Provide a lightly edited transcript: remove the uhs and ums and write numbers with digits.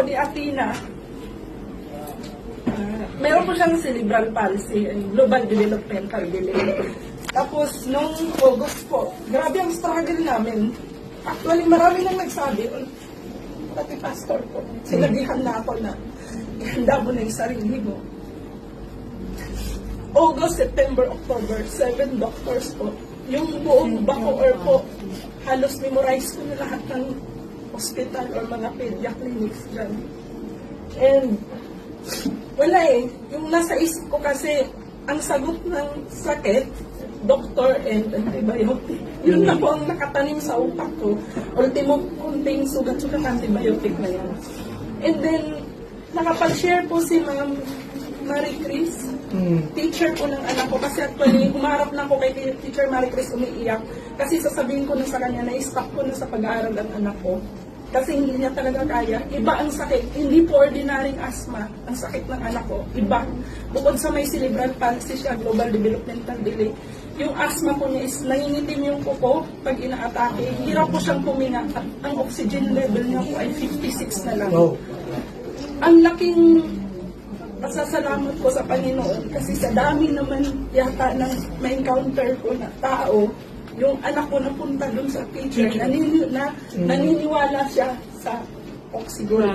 Ni Athena, meron po siyang cerebral palsy, global developmental delay. Tapos, nung August po, grabe ang struggle namin. Actually, marami nang nagsabi, pati pastor po, sinabihan na ako na, ihanda mo na yung sarili mo. August, September, October, 7 doctors po. Yung buong Bacoor po, halos memorize ko na lahat ng hospital or mga pedia clinics dyan. And, wala yung nasa isip ko kasi, ang sagot ng sakit, doctor and antibiotic. Yun na po ang nakatanim sa utak ko. Ultimo, kunting sugat-sugat antibiotic na yan. And then, nakapag-share po si Ma'am Marie Chris, teacher po ng anak ko, kasi actually, humarap na ako kay Teacher Marie Chris, umiiyak, kasi sasabihin ko na sa kanya na i-stop ko na sa pag-aaral ang anak ko. Kasi hindi niya talaga kaya. Iba ang sakit. Hindi po ordinaryong asthma ang sakit ng anak ko. Iba. Bukod sa may cerebral palsy siya, global developmental delay, yung asthma po niya is nangingitim yung kuko pag ina-atake. Hirap po siyang puminga at ang oxygen level niya po ay 56 na lang. Oh. Ang laking pasasalamat ko sa Panginoon kasi sa dami naman yata ng ma-encounter ko na tao, yung anak ko napunta doon sa teacher, naniniwala siya sa oxygen.